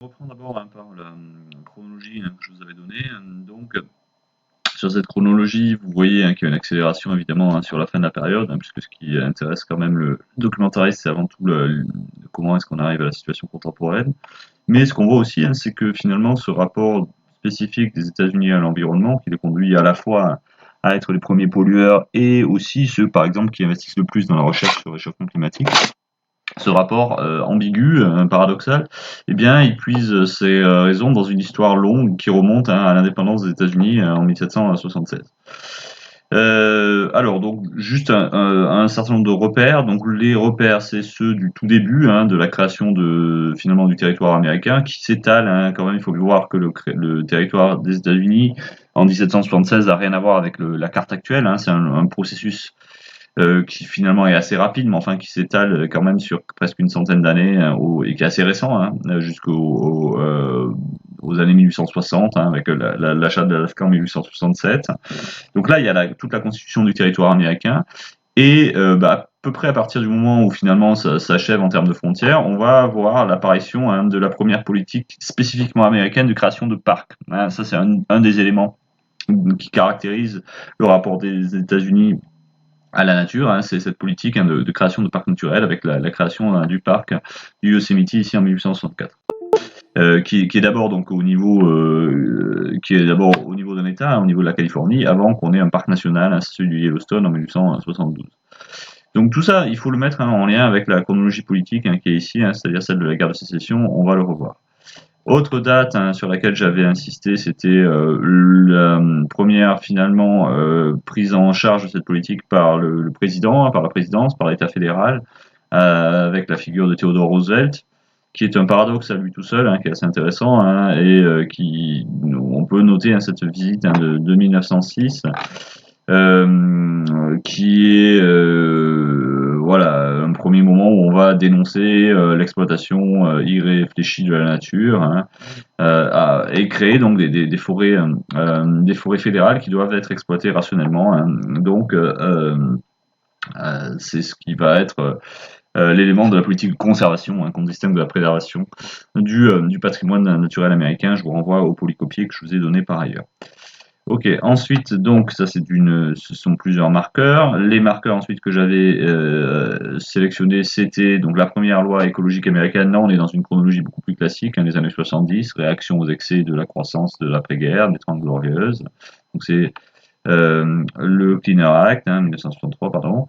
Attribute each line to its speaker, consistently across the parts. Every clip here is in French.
Speaker 1: reprends d'abord par la chronologie que je vous avais donnée. Donc, sur cette chronologie, vous voyez qu'il y a une accélération évidemment sur la fin de la période, puisque ce qui intéresse quand même le documentariste, c'est avant tout comment est-ce qu'on arrive à la situation contemporaine. Mais ce qu'on voit aussi, c'est que finalement, ce rapport spécifique des États-Unis à l'environnement, qui les conduit à la fois à être les premiers pollueurs et aussi ceux, par exemple, qui investissent le plus dans la recherche sur le réchauffement climatique, ce rapport ambigu, paradoxal, eh bien, il puise ses raisons dans une histoire longue qui remonte à l'indépendance des États-Unis en 1776. Alors, donc, juste un certain nombre de repères. Donc, les repères, c'est ceux du tout début, de la création finalement du territoire américain, qui s'étale. Quand même, il faut voir que le territoire des États-Unis en 1776 n'a rien à voir avec la carte actuelle. C'est un processus qui finalement est assez rapide, mais enfin qui s'étale quand même sur presque une centaine d'années et qui est assez récent, aux années 1860, avec l'achat de l'Alaska en 1867. Donc là, il y a toute la constitution du territoire américain, et à peu près à partir du moment où finalement ça s'achève en termes de frontières, on va avoir l'apparition de la première politique spécifiquement américaine de création de parcs. Ça, c'est un des éléments qui caractérise le rapport des États-Unis à la nature, c'est cette politique de création de parcs naturels avec la création du parc du Yosemite ici en 1864. Qui est d'abord donc qui est d'abord au niveau d'un État, au niveau de la Californie, avant qu'on ait un parc national, c'est celui du Yellowstone en 1872. Donc tout ça, il faut le mettre en lien avec la chronologie politique qui est ici, c'est-à-dire celle de la guerre de sécession. On va le revoir. Autre date sur laquelle j'avais insisté, c'était la première finalement prise en charge de cette politique par le président, par la présidence, par l'État fédéral, avec la figure de Theodore Roosevelt, qui est un paradoxe à lui tout seul, qui est assez intéressant, et on peut noter cette visite de 1906, qui est voilà un premier moment où on va dénoncer l'exploitation irréfléchie de la nature, et créer donc des forêts fédérales qui doivent être exploitées rationnellement. Donc c'est ce qui va être l'élément de la politique de conservation qu'on distingue de la préservation du patrimoine naturel américain. Je vous renvoie au polycopier que je vous ai donné par ailleurs. Ok, ensuite, donc, ce sont plusieurs marqueurs. Les marqueurs ensuite que j'avais sélectionnés, c'était donc la première loi écologique américaine. Là, on est dans une chronologie beaucoup plus classique, des années 70, réaction aux excès de la croissance de l'après-guerre, des Trente Glorieuses. Donc, c'est le Cleaner Act, 1963, pardon,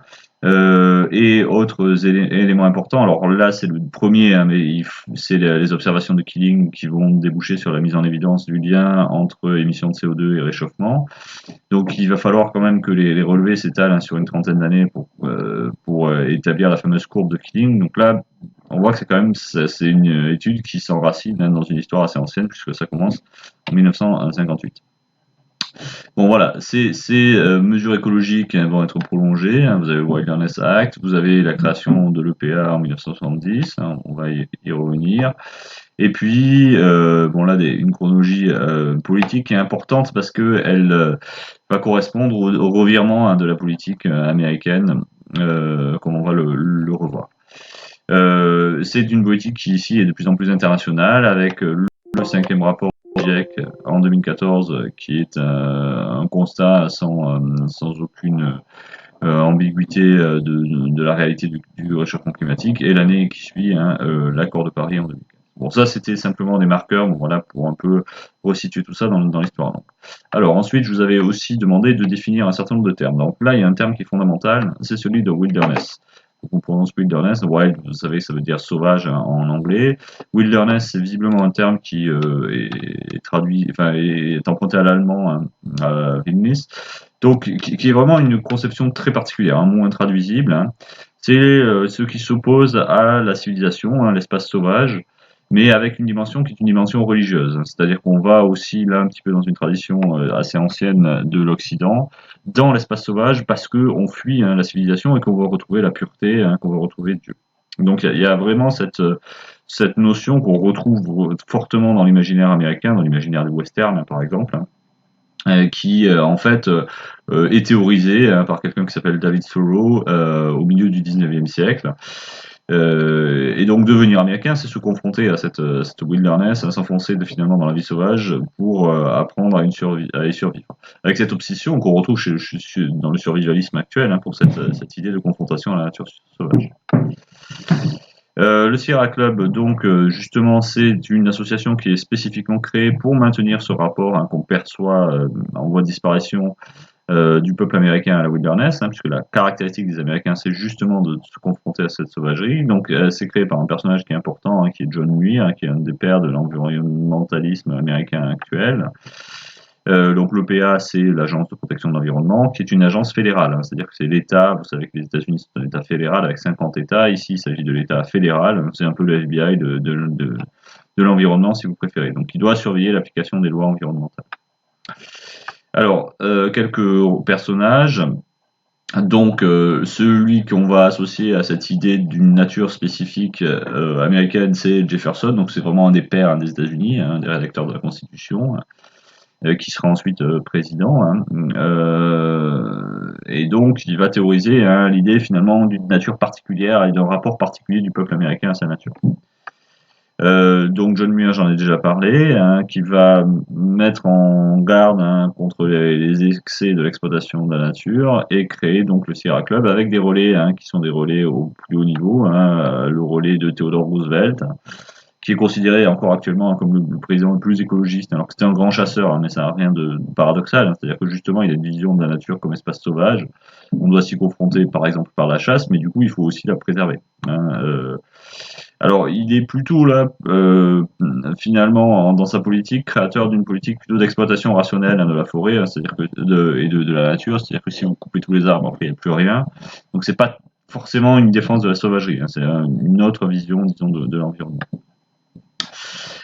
Speaker 1: et autres éléments importants. Alors là, c'est le premier, mais c'est les observations de Keeling qui vont déboucher sur la mise en évidence du lien entre émissions de CO2 et réchauffement. Donc il va falloir quand même que les relevés s'étalent sur une trentaine d'années pour établir la fameuse courbe de Keeling. Donc là, on voit que c'est une étude qui s'enracine dans une histoire assez ancienne, puisque ça commence en 1958. Bon voilà, ces mesures écologiques vont être prolongées. Vous avez le Wilderness Act, vous avez la création de l'EPA en 1970, on va y revenir. Et puis, bon là, une chronologie politique qui est importante parce qu'elle va correspondre au revirement de la politique américaine, comme on va le revoir. C'est une politique qui ici est de plus en plus internationale, avec le cinquième rapport du GIEC en 2014, qui est un constat sans aucune ambiguïté de la réalité du réchauffement climatique, et l'année qui suit, l'accord de Paris en 2015. Bon, ça c'était simplement des marqueurs, voilà, pour un peu resituer tout ça dans l'histoire. Alors ensuite, je vous avais aussi demandé de définir un certain nombre de termes. Donc là, il y a un terme qui est fondamental, c'est celui de wilderness. Donc on prononce wilderness, wild, vous savez, ça veut dire sauvage en anglais. Wilderness, c'est visiblement un terme qui est traduit, enfin, est emprunté à l'allemand, Wildnis. Donc, qui est vraiment une conception très particulière, un mot intraduisible. C'est ce qui s'oppose à la civilisation, l'espace sauvage, mais avec une dimension qui est une dimension religieuse. C'est-à-dire qu'on va aussi là un petit peu dans une tradition assez ancienne de l'Occident, dans l'espace sauvage, parce qu'on fuit la civilisation et qu'on veut retrouver la pureté, qu'on veut retrouver Dieu. Donc il y a vraiment cette notion qu'on retrouve fortement dans l'imaginaire américain, dans l'imaginaire du western par exemple, qui en fait est théorisé par quelqu'un qui s'appelle David Thoreau au milieu du 19e siècle. Et donc devenir américain, c'est se confronter à cette wilderness, à s'enfoncer finalement dans la vie sauvage pour apprendre à y survivre. Avec cette obsession qu'on retrouve dans le survivalisme actuel, hein, pour cette idée de confrontation à la nature sauvage. Le Sierra Club, donc, justement, c'est une association qui est spécifiquement créée pour maintenir ce rapport, hein, qu'on perçoit en voie de disparition du peuple américain à la wilderness, hein, puisque la caractéristique des Américains, c'est justement de se confronter à cette sauvagerie. Donc, c'est créé par un personnage qui est important, hein, qui est John Muir, hein, qui est un des pères de l'environnementalisme américain actuel. Donc l'EPA, c'est l'Agence de protection de l'environnement, qui est une agence fédérale, hein, c'est-à-dire que c'est l'État, vous savez que les États-Unis c'est un État fédéral avec 50 États, ici il s'agit de l'État fédéral, c'est un peu le FBI de l'environnement si vous préférez, donc il doit surveiller l'application des lois environnementales. Alors, quelques personnages. Donc, celui qu'on va associer à cette idée d'une nature spécifique américaine, c'est Jefferson, donc c'est vraiment un des pères, hein, des États-Unis, hein, un des rédacteurs de la Constitution, qui sera ensuite président, hein. Et donc, il va théoriser, hein, l'idée finalement d'une nature particulière et d'un rapport particulier du peuple américain à sa nature. Donc John Muir, j'en ai déjà parlé, hein, qui va mettre en garde, hein, contre les excès de l'exploitation de la nature et créer donc le Sierra Club avec des relais, hein, qui sont des relais au plus haut niveau, hein, le relais de Theodore Roosevelt, qui est considéré encore actuellement comme le président le plus écologiste, alors que c'était un grand chasseur, hein, mais ça n'a rien de paradoxal, hein, c'est-à-dire que justement il a une vision de la nature comme espace sauvage, on doit s'y confronter par exemple par la chasse, mais du coup il faut aussi la préserver, hein. Alors, il est plutôt là, finalement, dans sa politique, créateur d'une politique plutôt d'exploitation rationnelle, hein, de la forêt, hein, c'est-à-dire que de la nature, c'est-à-dire que si vous coupez tous les arbres, après il n'y a plus rien. Donc c'est pas forcément une défense de la sauvagerie, hein, c'est une autre vision, disons, de l'environnement.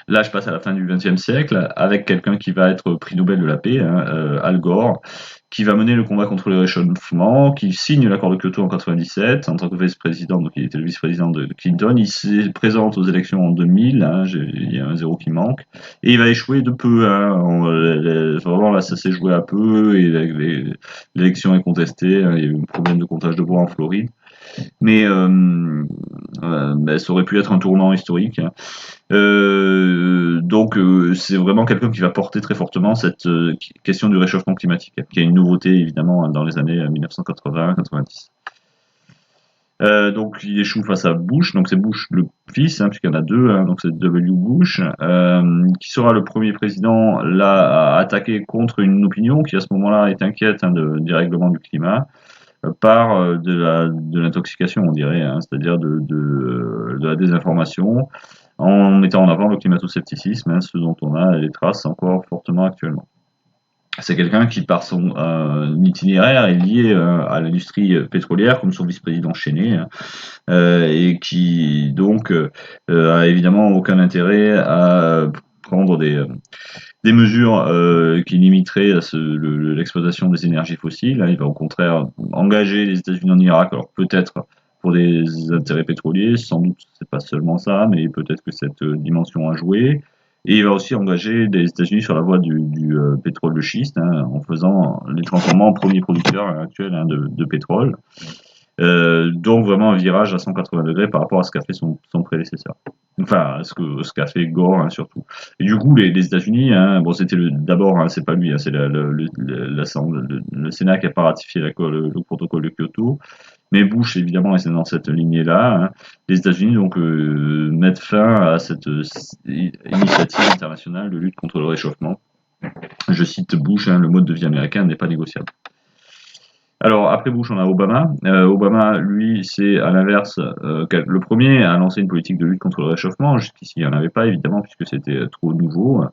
Speaker 1: Là, je passe à la fin du XXe siècle avec quelqu'un qui va être prix Nobel de la paix, hein, Al Gore, qui va mener le combat contre le réchauffement, qui signe l'accord de Kyoto en 97 en tant que vice-président, donc il était le vice-président de Clinton. Il se présente aux élections en 2000, hein, il y a un zéro qui manque, et il va échouer de peu, hein. Vraiment là, ça s'est joué à peu et l'élection est contestée, hein, il y a eu un problème de comptage de voix en Floride. Mais ça aurait pu être un tournant historique, hein. Donc c'est vraiment quelqu'un qui va porter très fortement cette question du réchauffement climatique, qui est une nouveauté évidemment dans les années 1980-90. Donc il échoue face à Bush, donc c'est Bush le fils, hein, puisqu'il y en a deux, hein, donc c'est W. Bush, qui sera le premier président là à attaquer contre une opinion qui à ce moment-là est inquiète, hein, du règlement du climat, par de l'intoxication, on dirait, hein, c'est-à-dire de la désinformation, en mettant en avant le climato-scepticisme, hein, ce dont on a les traces encore fortement actuellement. C'est quelqu'un qui, par son itinéraire, est lié à l'industrie pétrolière, comme son vice-président Cheney, hein, et qui donc a évidemment aucun intérêt à prendre des mesures qui limiteraient l'exploitation des énergies fossiles. Il va au contraire engager les États-Unis en Irak, alors peut-être pour des intérêts pétroliers, sans doute c'est pas seulement ça, mais peut-être que cette dimension a joué. Et il va aussi engager les États-Unis sur la voie du pétrole de schiste, hein, en les transformant en premier producteur actuel, hein, de pétrole. Donc vraiment un virage à 180 degrés par rapport à ce qu'a fait son prédécesseur. Enfin, ce qu'a fait Gore, hein, surtout. Et du coup, les États-Unis, hein, bon, c'était d'abord, hein, c'est pas lui, hein, c'est le Sénat qui a pas ratifié le protocole de Kyoto. Mais Bush, évidemment, est dans cette lignée-là, hein. Les États-Unis donc mettent fin à cette initiative internationale de lutte contre le réchauffement. Je cite Bush, hein, le mode de vie américain n'est pas négociable. Alors, après Bush, on a Obama. Obama, lui, c'est à l'inverse le premier à lancer une politique de lutte contre le réchauffement. Jusqu'ici, il n'y en avait pas, évidemment, puisque c'était trop nouveau.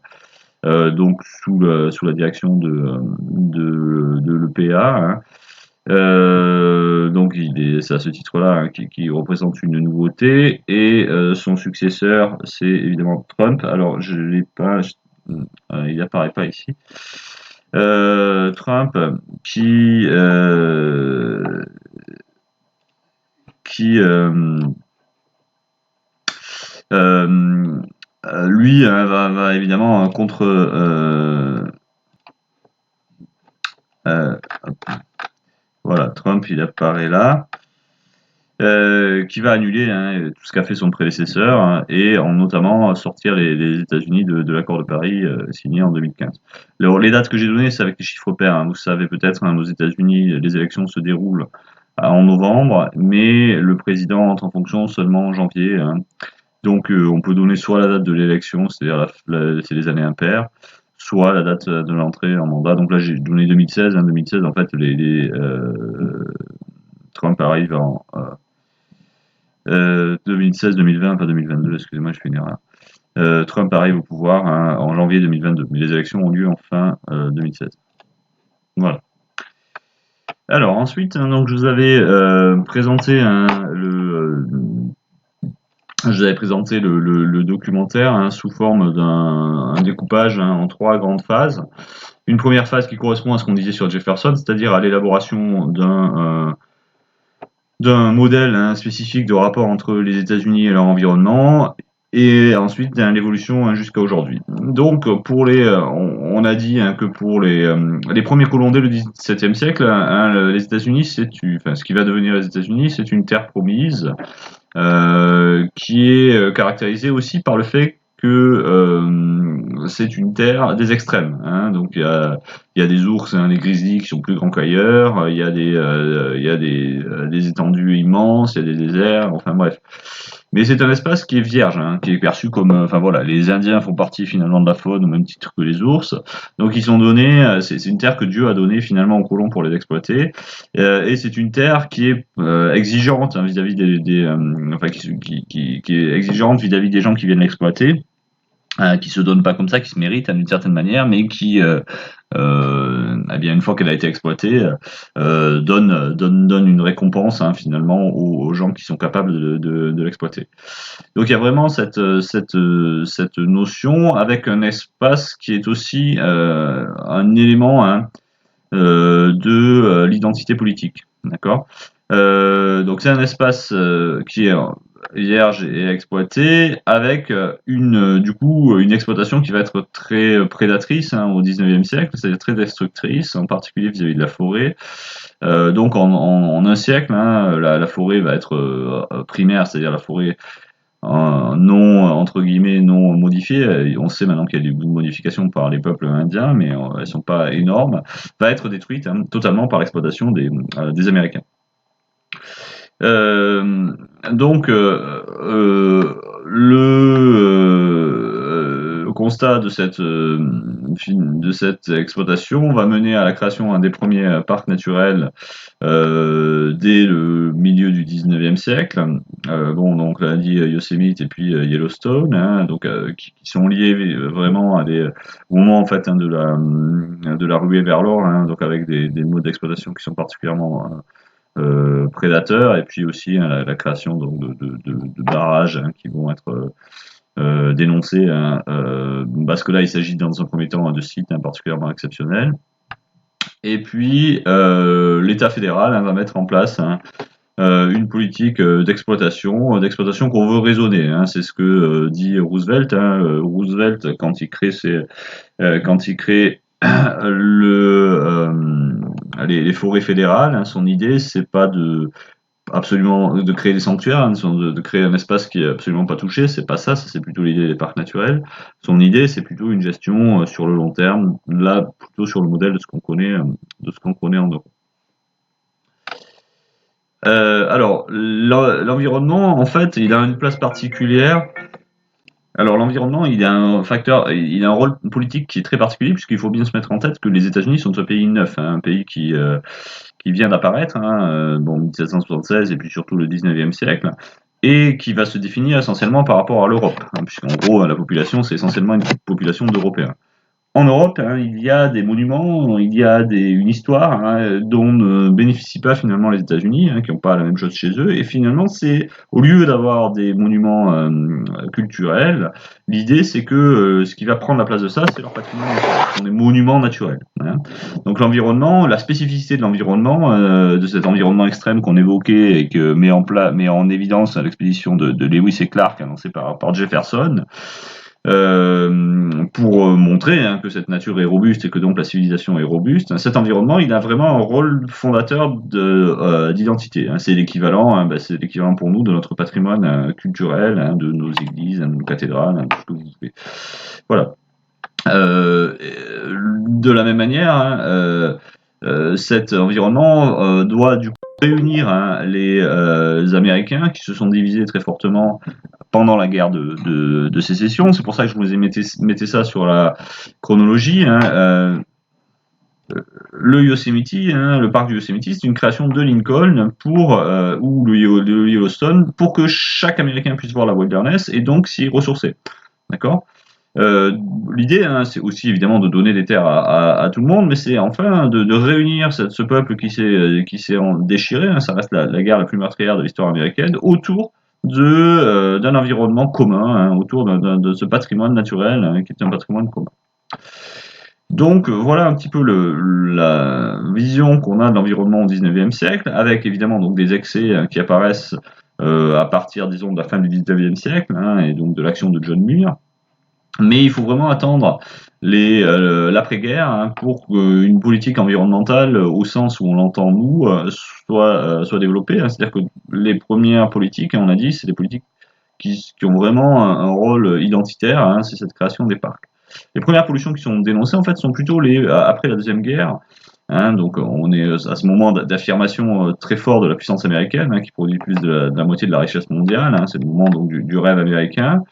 Speaker 1: Donc, sous la direction de l'EPA, hein. Donc, c'est à ce titre-là, hein, qui représente une nouveauté. Et son successeur, c'est évidemment Trump. Alors, je l'ai pas, il n'apparaît pas ici. Trump qui qui lui va évidemment contre voilà, Trump il apparaît là. qui va annuler tout ce qu'a fait son prédécesseur et notamment sortir les États-Unis de l'accord de Paris signé en 2015. Alors, les dates que j'ai données, c'est avec les chiffres pairs. Vous savez peut-être, aux États-Unis, les élections se déroulent en novembre, mais le président entre en fonction seulement en janvier. Donc, on peut donner soit la date de l'élection, c'est-à-dire c'est les années impaires, soit la date de l'entrée en mandat. Donc là, j'ai donné 2016. 2016, en fait, Trump arrive en 2016, 2020, pas 2022, excusez-moi, je fais une erreur. Trump arrive au pouvoir en janvier 2022, mais les élections ont lieu en fin 2016. Voilà. Alors ensuite, donc je vous avais présenté le documentaire sous forme d'un découpage en 3 grandes phases. Une première phase qui correspond à ce qu'on disait sur Jefferson, c'est-à-dire à l'élaboration d'un modèle spécifique de rapport entre les États-Unis et leur environnement, et ensuite l'évolution jusqu'à aujourd'hui. Donc on a dit que pour les premiers colons dès le XVIIe siècle, les États-Unis, ce qui va devenir les États-Unis, c'est une terre promise, qui est caractérisée aussi par le fait que c'est une terre des extrêmes. Donc il y a des ours, des grizzlies qui sont plus grands qu'ailleurs. Il y a des étendues immenses, il y a des déserts. Enfin bref. Mais c'est un espace qui est vierge, qui est perçu comme, enfin voilà, les Indiens font partie finalement de la faune au même titre que les ours. Donc ils sont donnés, c'est une terre que Dieu a donnée finalement aux colons pour les exploiter. Et c'est une terre qui est exigeante vis-à-vis enfin qui est exigeante vis-à-vis des gens qui viennent l'exploiter, qui se donne pas comme ça, qui se mérite d'une certaine manière, mais qui, eh bien, une fois qu'elle a été exploitée, donne une récompense finalement aux gens qui sont capables de l'exploiter. Donc il y a vraiment cette notion avec un espace qui est aussi un élément de l'identité politique, d'accord. Donc c'est un espace qui est vierge et exploité avec une exploitation qui va être très prédatrice au 19e siècle, c'est-à-dire très destructrice, en particulier vis-à-vis de la forêt. Donc en un siècle, la forêt va être primaire, c'est-à-dire la forêt non entre guillemets non modifiée. On sait maintenant qu'il y a des modifications par les peuples indiens, mais elles sont pas énormes. Va être détruite totalement par l'exploitation des Américains. Donc le constat de cette exploitation va mener à la création des premiers parcs naturels dès le milieu du 19e siècle. Donc là, dit Yosemite et puis Yellowstone, donc qui sont liés vraiment au moment en fait de la ruée vers l'or, donc avec des modes d'exploitation qui sont particulièrement prédateurs, et puis aussi la création donc de barrages qui vont être dénoncés, parce que là il s'agit dans un premier temps de sites particulièrement exceptionnels. Et puis l'État fédéral va mettre en place une politique d'exploitation qu'on veut raisonner. C'est ce que dit Roosevelt. Roosevelt, quand il crée les forêts fédérales, son idée, c'est pas absolument de créer des sanctuaires, de créer un espace qui est absolument pas touché, c'est pas ça, c'est plutôt l'idée des parcs naturels. Son idée, c'est plutôt une gestion sur le long terme, là plutôt sur le modèle de ce qu'on connaît en Europe. Alors, l'environnement, en fait, il a une place particulière. Alors, l'environnement, il a un rôle politique qui est très particulier, puisqu'il faut bien se mettre en tête que les États-Unis sont un pays neuf, un pays qui vient d'apparaître, 1776 et puis surtout le 19e siècle, et qui va se définir essentiellement par rapport à l'Europe, puisqu'en gros, la population, c'est essentiellement une population d'Européens. En Europe, il y a des monuments, il y a une histoire dont ne bénéficient pas finalement les États-Unis, qui n'ont pas la même chose chez eux. Et finalement, c'est au lieu d'avoir des monuments culturels, l'idée c'est que ce qui va prendre la place de ça, c'est leur patrimoine naturel, ce sont des monuments naturels. Donc l'environnement, la spécificité de l'environnement, de cet environnement extrême qu'on évoquait et que met en évidence l'expédition de Lewis et Clark annoncée par Jefferson. pour montrer que cette nature est robuste et que donc la civilisation est robuste, cet environnement, il a vraiment un rôle fondateur d'identité. C'est l'équivalent, c'est l'équivalent pour nous de notre patrimoine culturel, de nos églises, de nos cathédrales, de tout ce que vous voulez. Voilà. De la même manière, cet environnement doit du coup réunir les Américains qui se sont divisés très fortement pendant la guerre de sécession. C'est pour ça que je vous ai mettez ça sur la chronologie. Le Yosemite, le parc du Yosemite, c'est une création de Lincoln ou le Yellowstone pour que chaque Américain puisse voir la wilderness et donc s'y ressourcer. D'accord. L'idée, c'est aussi évidemment de donner des terres à tout le monde, mais c'est enfin de réunir ce peuple qui s'est déchiré, ça reste la guerre la plus meurtrière de l'histoire américaine, autour d'un environnement commun, autour de ce patrimoine naturel, qui est un patrimoine commun. Donc voilà un petit peu la vision qu'on a de l'environnement au XIXe siècle, avec évidemment donc des excès qui apparaissent à partir, disons, de la fin du XIXe siècle, et donc de l'action de John Muir. Mais il faut vraiment attendre l'après-guerre pour qu'une politique environnementale, au sens où on l'entend nous, soit développée. C'est-à-dire que les premières politiques, on a dit, c'est des politiques qui ont vraiment un rôle identitaire, c'est cette création des parcs. Les premières pollutions qui sont dénoncées, en fait, sont plutôt après la Deuxième Guerre. Donc on est à ce moment d'affirmation très fort de la puissance américaine, qui produit plus de la moitié de la richesse mondiale. C'est le moment donc, du rêve américain.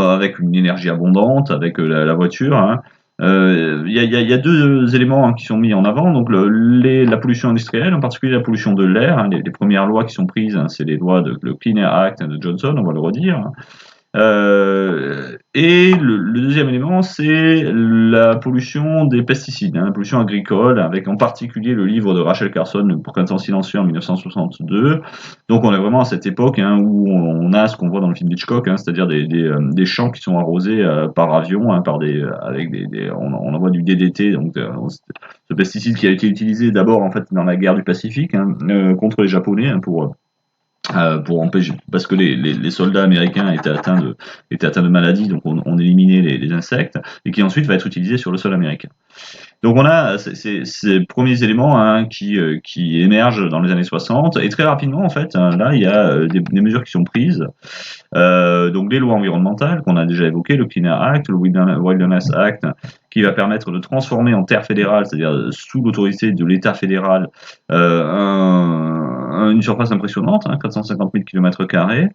Speaker 1: Avec une énergie abondante, avec la voiture. Il y a deux éléments qui sont mis en avant, donc la pollution industrielle, en particulier la pollution de l'air. Les premières lois qui sont prises, c'est les lois le Clean Air Act de Johnson, on va le redire. Et le deuxième élément, c'est la pollution des pesticides, la pollution agricole, avec en particulier le livre de Rachel Carson, Pour qu'un temps silencieux en 1962. Donc on est vraiment à cette époque où on a ce qu'on voit dans le film d'Hitchcock, c'est-à-dire des champs qui sont arrosés par avion, on envoie du DDT, donc ce pesticide qui a été utilisé d'abord en fait dans la guerre du Pacifique contre les Japonais pour empêcher, parce que les soldats américains étaient atteints de maladies, donc on éliminait les insectes, et qui ensuite va être utilisé sur le sol américain. Donc on a ces premiers éléments qui émergent dans les années 60, et très rapidement en fait, là il y a des mesures qui sont prises. Donc les lois environnementales qu'on a déjà évoquées, le Clean Air Act, le Wilderness Act, qui va permettre de transformer en terre fédérale, c'est-à-dire sous l'autorité de l'État fédéral, une surface impressionnante, 450 000 km².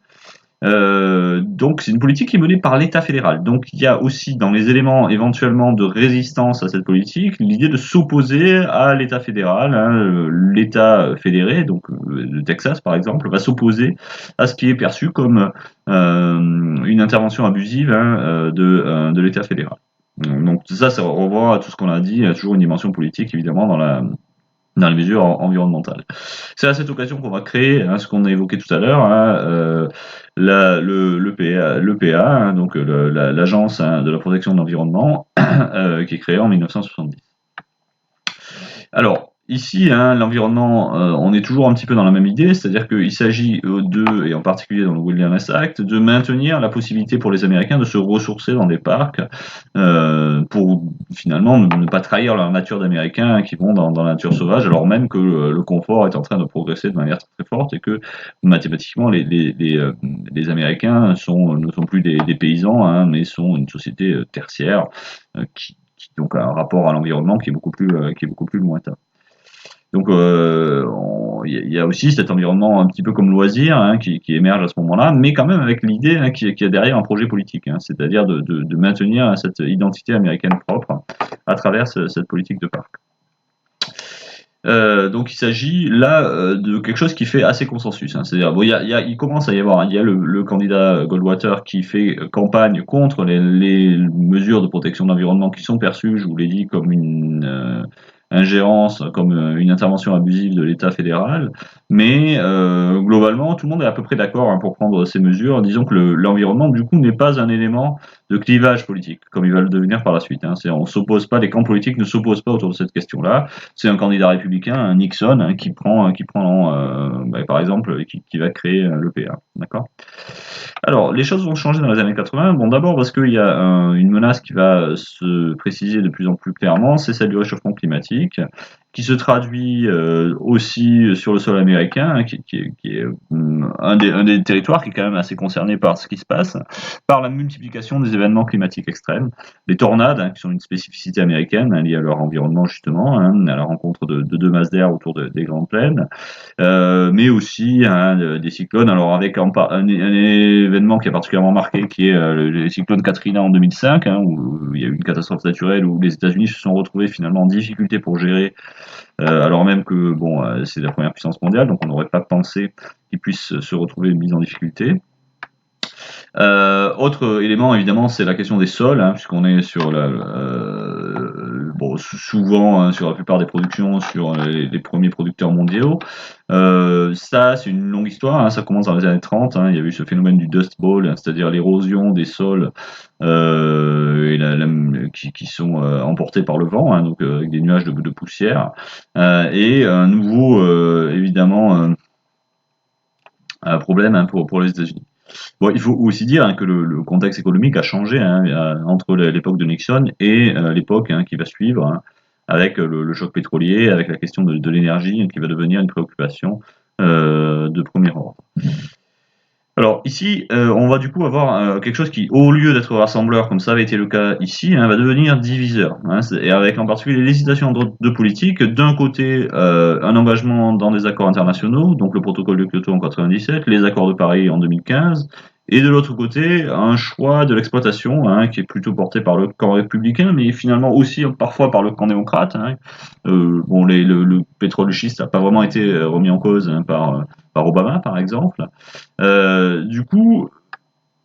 Speaker 1: Donc c'est une politique qui est menée par l'État fédéral. Donc il y a aussi dans les éléments éventuellement de résistance à cette politique l'idée de s'opposer à l'État fédéral. L'État fédéré, donc le Texas par exemple, va s'opposer à ce qui est perçu comme une intervention abusive de l'État fédéral. Donc ça revoit à tout ce qu'on a dit, il y a toujours une dimension politique évidemment dans les mesures environnementales. C'est à cette occasion qu'on va créer ce qu'on a évoqué tout à l'heure, l'EPA, donc l'Agence de la protection de l'environnement, qui est créée en 1970. Alors, ici, l'environnement, on est toujours un petit peu dans la même idée, c'est-à-dire qu'il s'agit et en particulier dans le Wilderness Act, de maintenir la possibilité pour les Américains de se ressourcer dans des parcs pour finalement ne pas trahir leur nature d'Américains qui vont dans la nature sauvage, alors même que le confort est en train de progresser de manière très, très forte et que mathématiquement les Américains ne sont plus des paysans, mais sont une société tertiaire qui donc a un rapport à l'environnement qui est beaucoup plus lointain. Donc il y a aussi cet environnement un petit peu comme loisir qui émerge à ce moment-là, mais quand même avec l'idée qu'il y a derrière un projet politique, c'est-à-dire de maintenir cette identité américaine propre à travers cette politique de parc. Donc il s'agit là de quelque chose qui fait assez consensus. C'est-à-dire il commence à y avoir, il y a le candidat Goldwater qui fait campagne contre les mesures de protection de l'environnement qui sont perçues, je vous l'ai dit, comme une ingérence, comme une intervention abusive de l'État fédéral, mais globalement tout le monde est à peu près d'accord pour prendre ces mesures. Disons que l'environnement du coup n'est pas un élément de clivage politique, comme il va le devenir par la suite. On s'oppose pas, les camps politiques ne s'opposent pas autour de cette question-là. C'est un candidat républicain, un Nixon, par exemple, qui va créer l'EPA. D'accord. Alors, les choses vont changer dans les années 80. Bon, d'abord parce qu'il y a une menace qui va se préciser de plus en plus clairement, c'est celle du réchauffement climatique, qui se traduit aussi sur le sol américain, qui est un des territoires qui est quand même assez concerné par ce qui se passe, par la multiplication des événements climatiques extrêmes. Les tornades, qui sont une spécificité américaine, liée à leur environnement justement, à la rencontre de deux masses d'air autour des grandes plaines, mais aussi des cyclones. Alors avec un événement qui a particulièrement marqué, qui est le cyclone Katrina en 2005, où il y a eu une catastrophe naturelle où les États-Unis se sont retrouvés finalement en difficulté pour gérer, alors même que bon, c'est la première puissance mondiale, donc on n'aurait pas pensé qu'ils puissent se retrouver mis en difficulté. Autre élément, évidemment, c'est la question des sols, puisqu'on est sur souvent sur la plupart des productions, sur les premiers producteurs mondiaux. Ça, c'est une longue histoire, ça commence dans les années 30. Il y a eu ce phénomène du Dust Bowl, c'est-à-dire l'érosion des sols qui sont emportés par le vent, donc avec des nuages de poussière, et un nouveau, évidemment, un problème pour les États-Unis. Bon, il faut aussi dire que le contexte économique a changé entre l'époque de Nixon et l'époque qui va suivre, avec le choc pétrolier, avec la question de l'énergie qui va devenir une préoccupation de premier ordre. Alors ici, on va du coup avoir quelque chose qui, au lieu d'être rassembleur, comme ça avait été le cas ici, va devenir diviseur. Et avec en particulier l'hésitation entre deux politiques. D'un côté, un engagement dans des accords internationaux, donc le protocole de Kyoto en 97, les accords de Paris en 2015, et de l'autre côté, un choix de l'exploitation qui est plutôt porté par le camp républicain, mais finalement aussi parfois par le camp démocrate. Le pétrole schiste n'a pas vraiment été remis en cause par Obama, par exemple. Du coup,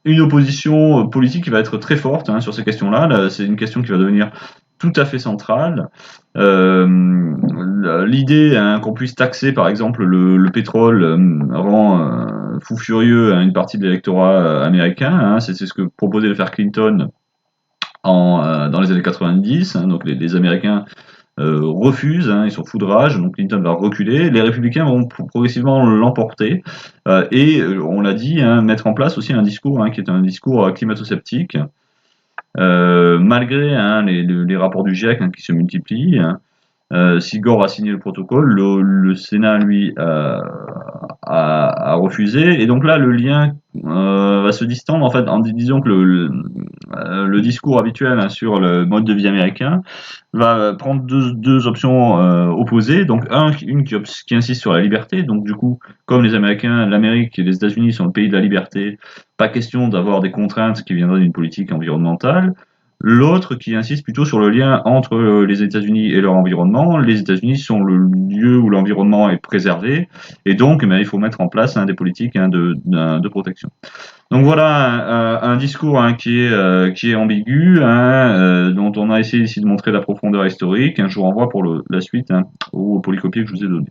Speaker 1: une opposition politique qui va être très forte sur ces questions-là. Là, c'est une question qui va devenir tout à fait centrale. L'idée qu'on puisse taxer, par exemple, le pétrole rend fou furieux une partie de l'électorat américain. C'est ce que proposait de faire Clinton dans les années 90. Donc les Américains refusent, ils sont fous de rage, donc Clinton va reculer, les républicains vont progressivement l'emporter, et on l'a dit, mettre en place aussi un discours qui est un discours climato-sceptique, malgré les rapports du GIEC qui se multiplient. Si Gore a signé le protocole, le Sénat, lui, a refusé. Et donc là, le lien va se distendre, en fait, en disant que le discours habituel sur le mode de vie américain va prendre deux options opposées. Donc une qui insiste sur la liberté. Donc du coup, comme l'Amérique et les États-Unis sont le pays de la liberté, pas question d'avoir des contraintes qui viendraient d'une politique environnementale. L'autre qui insiste plutôt sur le lien entre les États-Unis et leur environnement. Les États-Unis sont le lieu où l'environnement est préservé, et donc il faut mettre en place des politiques de protection. Donc voilà un discours qui est ambigu, dont on a essayé ici de montrer la profondeur historique. Je vous renvoie pour la suite au polycopier que je vous ai donné.